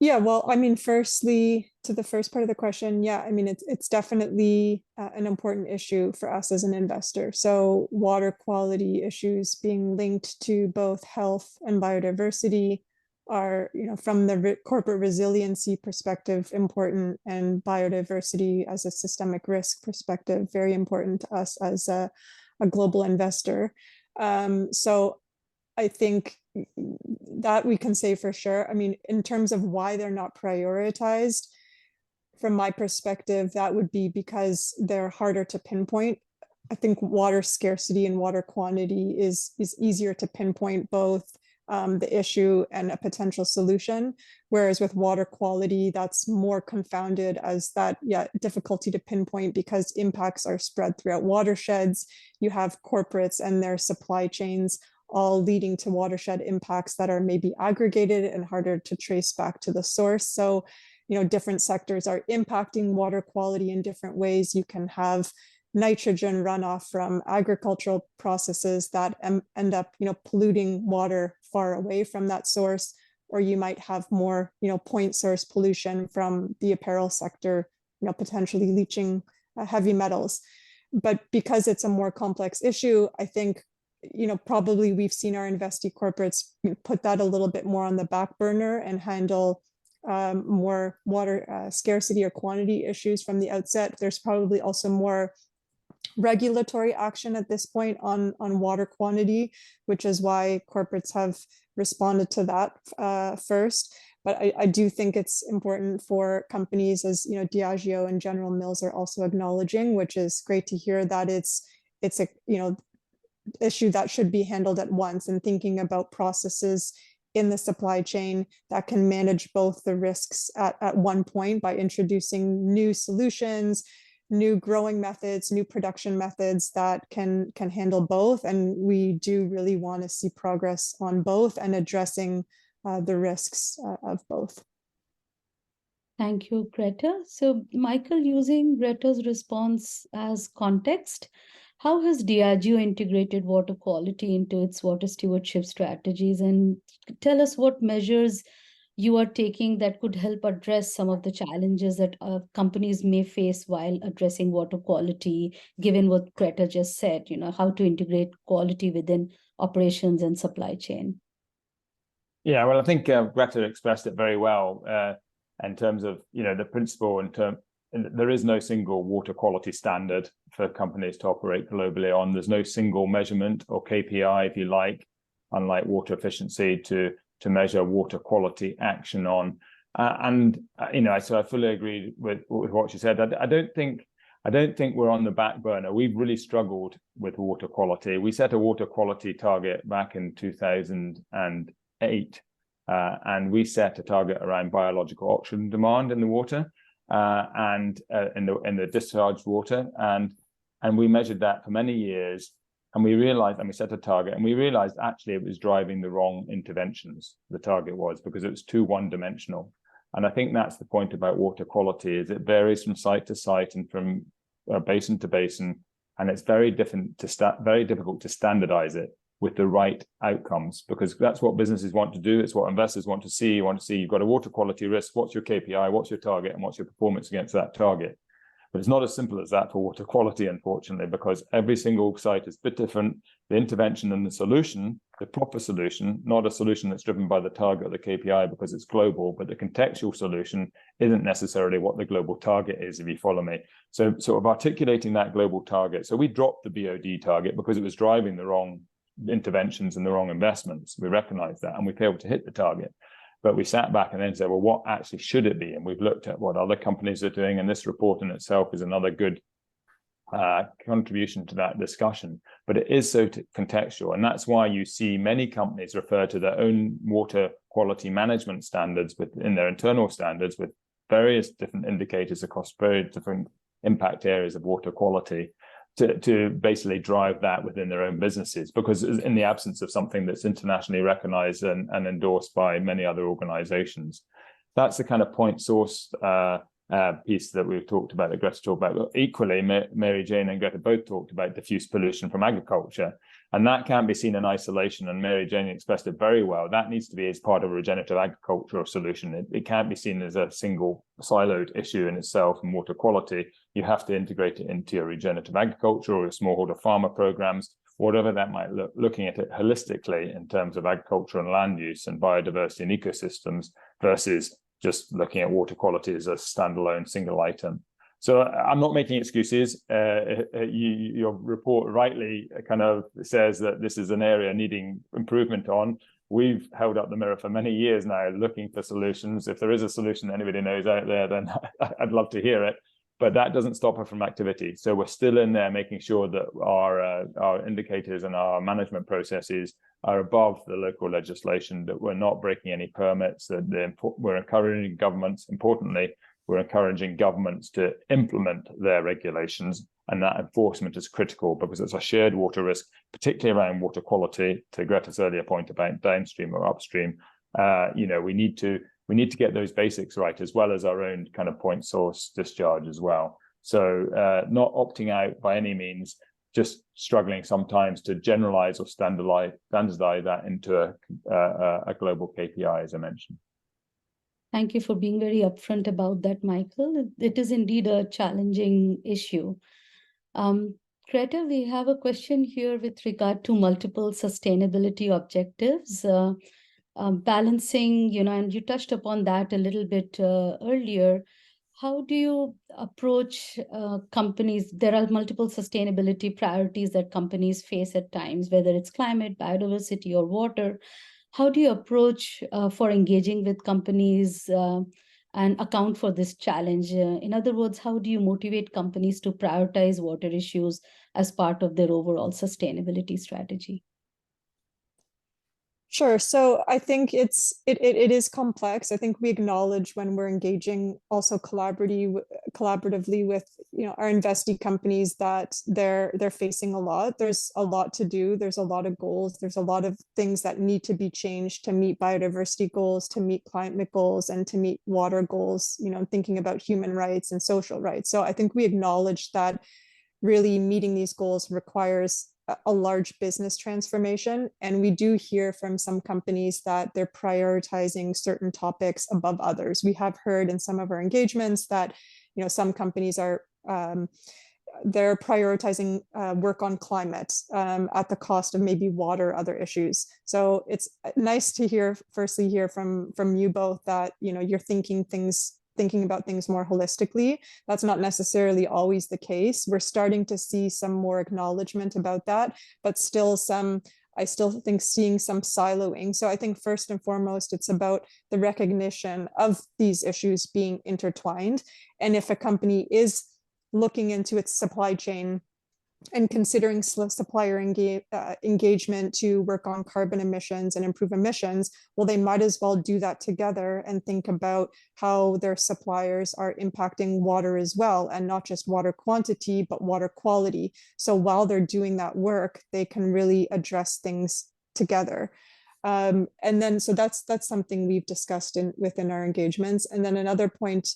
S4: Yeah, well, firstly, to the first part of the question, it's definitely an important issue for us as an investor. So water quality issues being linked to both health and biodiversity are, from the corporate resiliency perspective, important, and biodiversity as a systemic risk perspective, very important to us as a global investor. So I think that we can say for sure. In terms of why they're not prioritized, from my perspective, that would be because they're harder to pinpoint. I think water scarcity and water quantity is easier to pinpoint both the issue and a potential solution. Whereas with water quality, that's more confounded as that, difficulty to pinpoint because impacts are spread throughout watersheds. You have corporates and their supply chains all leading to watershed impacts that are maybe aggregated and harder to trace back to the source. So, different sectors are impacting water quality in different ways. You can have nitrogen runoff from agricultural processes that end up, polluting water far away from that source, or you might have more, point source pollution from the apparel sector, potentially leaching heavy metals. But because it's a more complex issue, I think probably we've seen our investee corporates put that a little bit more on the back burner and handle more water scarcity or quantity issues from the outset. There's probably also more regulatory action at this point on water quantity, which is why corporates have responded to that first. But I do think it's important for companies, as Diageo and General Mills are also acknowledging, which is great to hear, that it's a issue that should be handled at once, and thinking about processes in the supply chain that can manage both the risks at one point by introducing new solutions, new growing methods, new production methods that can handle both. And we do really want to see progress on both and addressing the risks of both.
S2: Thank you, Greta. So, Michael, using Greta's response as context, how has Diageo integrated water quality into its water stewardship strategies? And tell us what measures you are taking that could help address some of the challenges that companies may face while addressing water quality, given what Greta just said, how to integrate quality within operations and supply chain.
S5: Yeah, well, I think Greta expressed it very well in terms of, the principle there is no single water quality standard for companies to operate globally on. There's no single measurement or KPI, if you like, unlike water efficiency, to measure water quality action on. So I fully agree with what you said. I don't think we're on the back burner. We've really struggled with water quality. We set a water quality target back in 2008, and we set a target around biological oxygen demand in the water and in the discharged water, and we measured that for many years. And we realized, and we set a target, and we realized actually it was driving the wrong interventions. The target was because it was too one-dimensional. And I think that's the point about water quality, is it varies from site to site and from basin to basin, and it's very difficult to standardize it with the right outcomes, because that's what businesses want to do. It's what investors want to see. You want to see you've got a water quality risk. What's your KPI? What's your target? And what's your performance against that target? But it's not as simple as that for water quality, unfortunately, because every single site is a bit different. The intervention and the solution, the proper solution, not a solution that's driven by the target or the KPI because it's global, but the contextual solution isn't necessarily what the global target is, if you follow me. So sort of articulating that global target. So we dropped the BOD target because it was driving the wrong interventions and the wrong investments. We recognized that, and we failed to hit the target. But we sat back and then said, well, what actually should it be? And we've looked at what other companies are doing, and this report in itself is another good contribution to that discussion. But it is so contextual, and that's why you see many companies refer to their own water quality management standards within their internal standards with various different indicators across very different impact areas of water quality to basically drive that within their own businesses, because in the absence of something that's internationally recognized and endorsed by many other organizations. That's the kind of point source piece that we've talked about, that Greta talked about. But equally, Mary Jane and Greta both talked about diffuse pollution from agriculture, and that can't be seen in isolation, and Mary Jane expressed it very well. That needs to be as part of a regenerative agricultural solution. It can't be seen as a single siloed issue in itself in water quality. You have to integrate it into your regenerative agriculture or your smallholder farmer programs, whatever that might look, looking at it holistically in terms of agriculture and land use and biodiversity and ecosystems versus just looking at water quality as a standalone single item. So I'm not making excuses. Your report rightly kind of says that this is an area needing improvement on. We've held up the mirror for many years now, looking for solutions. If there is a solution anybody knows out there, then I'd love to hear it. But that doesn't stop us from activity. So we're still in there making sure that our indicators and our management processes are above the local legislation, that we're not breaking any permits, that we're encouraging governments, importantly, we're encouraging governments to implement their regulations, and that enforcement is critical because it's a shared water risk, particularly around water quality. To Greta's earlier point about downstream or upstream, we need to get those basics right, as well as our own kind of point source discharge as well. So not opting out by any means, just struggling sometimes to generalize or standardize that into a global KPI, as I mentioned.
S2: Thank you for being very upfront about that, Michael. It is indeed a challenging issue. Greta, we have a question here with regard to multiple sustainability objectives, balancing, and you touched upon that a little bit earlier. How do you approach companies? There are multiple sustainability priorities that companies face at times, whether it's climate, biodiversity, or water. How do you approach for engaging with companies and account for this challenge? In other words, how do you motivate companies to prioritize water issues as part of their overall sustainability strategy?
S4: Sure. So I think it is complex. I think we acknowledge when we're engaging also collaboratively with our investee companies that they're facing a lot. There's a lot to do. There's a lot of goals. There's a lot of things that need to be changed to meet biodiversity goals, to meet climate goals, and to meet water goals. Thinking about human rights and social rights. So I think we acknowledge that really meeting these goals requires a large business transformation. And we do hear from some companies that they're prioritizing certain topics above others. We have heard in some of our engagements that, some companies are, they're prioritizing work on climate at the cost of maybe water, other issues. So it's nice to firstly hear from you both that, you're thinking things thinking about things more holistically. That's not necessarily always the case. We're starting to see some more acknowledgement about that, but I still think seeing some siloing. So I think first and foremost, it's about the recognition of these issues being intertwined. And if a company is looking into its supply chain and considering supplier engagement to work on carbon emissions and improve emissions, well, they might as well do that together and think about how their suppliers are impacting water as well, and not just water quantity, but water quality. So while they're doing that work, they can really address things together. And then, so that's something we've discussed within our engagements. And then another point,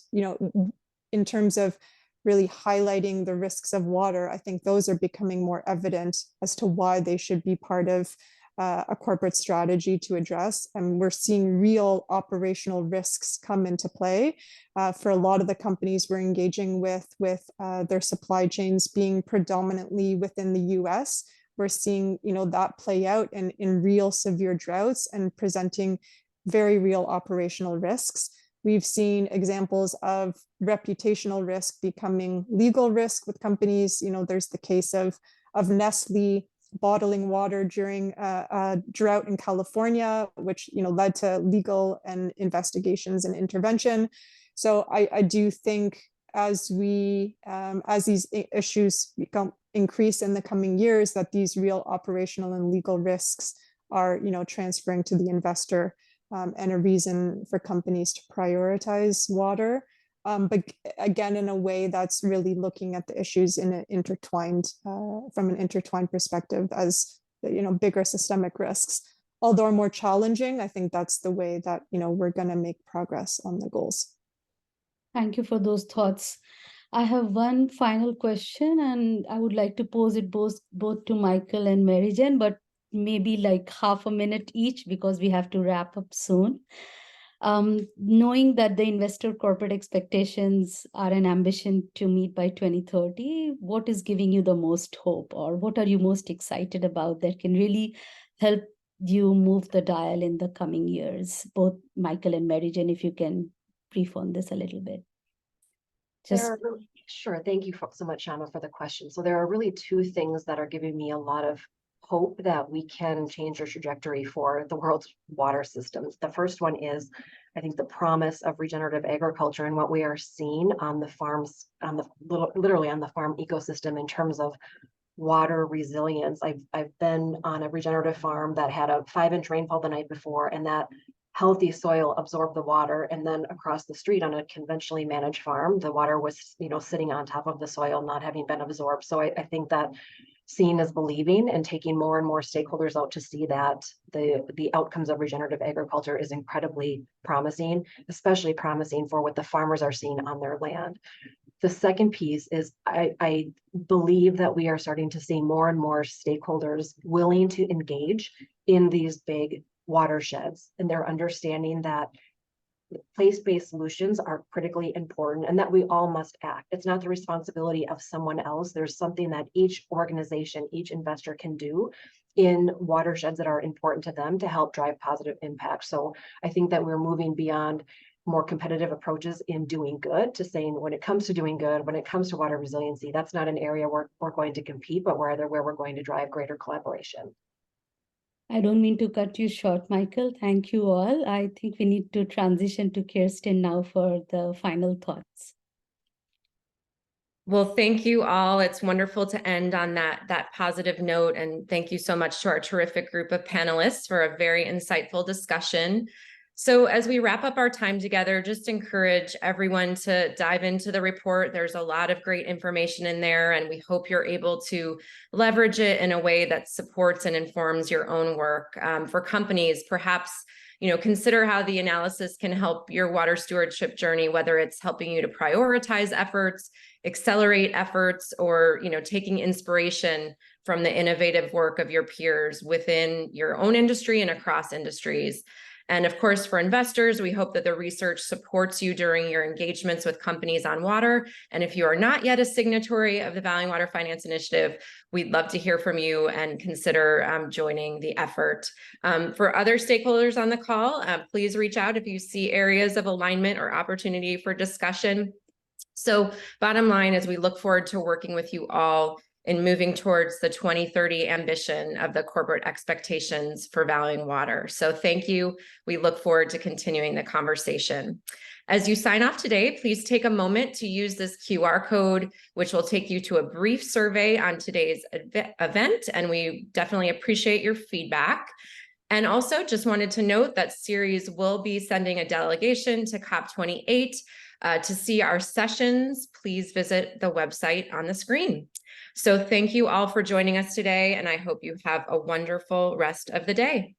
S4: in terms of really highlighting the risks of water, I think those are becoming more evident as to why they should be part of a corporate strategy to address. And we're seeing real operational risks come into play for a lot of the companies we're engaging with their supply chains being predominantly within the US. We're seeing, that play out in real severe droughts and presenting very real operational risks. We've seen examples of reputational risk becoming legal risk with companies. There's the case of Nestle bottling water during a drought in California, which led to legal and investigations and intervention. So I do think as these issues increase in the coming years, that these real operational and legal risks are transferring to the investor. And a reason for companies to prioritize water, but again, in a way that's really looking at the issues in an intertwined, from an intertwined perspective as bigger systemic risks. Although more challenging, I think that's the way that we're going to make progress on the goals.
S2: Thank you for those thoughts. I have one final question, and I would like to pose it both to Michael and Mary-Jen, but maybe like half a minute each because we have to wrap up soon. Knowing that the investor corporate expectations are an ambition to meet by 2030, what is giving you the most hope, or what are you most excited about that can really help you move the dial in the coming years? Both Michael and Mary-Jen, if you can brief on this a little bit.
S3: Sure. Thank you so much, Shama, for the question. So there are really two things that are giving me a lot of hope that we can change our trajectory for the world's water systems. The first one is, I think, the promise of regenerative agriculture and what we are seeing on the farms, literally on the farm ecosystem in terms of water resilience. I've been on a regenerative farm that had a 5-inch rainfall the night before, and that healthy soil absorbed the water. And then across the street on a conventionally managed farm, the water was, sitting on top of the soil, not having been absorbed. So I think that seeing is believing, and taking more and more stakeholders out to see that the outcomes of regenerative agriculture is incredibly promising, especially promising for what the farmers are seeing on their land. The second piece is I believe that we are starting to see more and more stakeholders willing to engage in these big watersheds, and they're understanding that place-based solutions are critically important and that we all must act. It's not the responsibility of someone else. There's something that each organization, each investor can do in watersheds that are important to them to help drive positive impact. So I think that we're moving beyond more competitive approaches in doing good to saying, when it comes to doing good, when it comes to water resiliency, that's not an area where we're going to compete, but rather where we're going to drive greater collaboration.
S2: I don't mean to cut you short, Michael. Thank you all. I think we need to transition to Kirsten now for the final thoughts.
S1: Well, thank you all. It's wonderful to end on that positive note. And thank you so much to our terrific group of panelists for a very insightful discussion. So as we wrap up our time together, just encourage everyone to dive into the report. There's a lot of great information in there, and we hope you're able to leverage it in a way that supports and informs your own work. For companies, perhaps, consider how the analysis can help your water stewardship journey, whether it's helping you to prioritize efforts, accelerate efforts, or, taking inspiration from the innovative work of your peers within your own industry and across industries. And of course, for investors, we hope that the research supports you during your engagements with companies on water. And if you are not yet a signatory of the Valuing Water Finance Initiative, we'd love to hear from you and consider joining the effort. For other stakeholders on the call, please reach out if you see areas of alignment or opportunity for discussion. So bottom line is we look forward to working with you all in moving towards the 2030 ambition of the corporate expectations for valuing water. So thank you. We look forward to continuing the conversation. As you sign off today, please take a moment to use this QR code, which will take you to a brief survey on today's event, and we definitely appreciate your feedback. And also just wanted to note that Ceres will be sending a delegation to COP28. To see our sessions, please visit the website on the screen. So thank you all for joining us today, and I hope you have a wonderful rest of the day.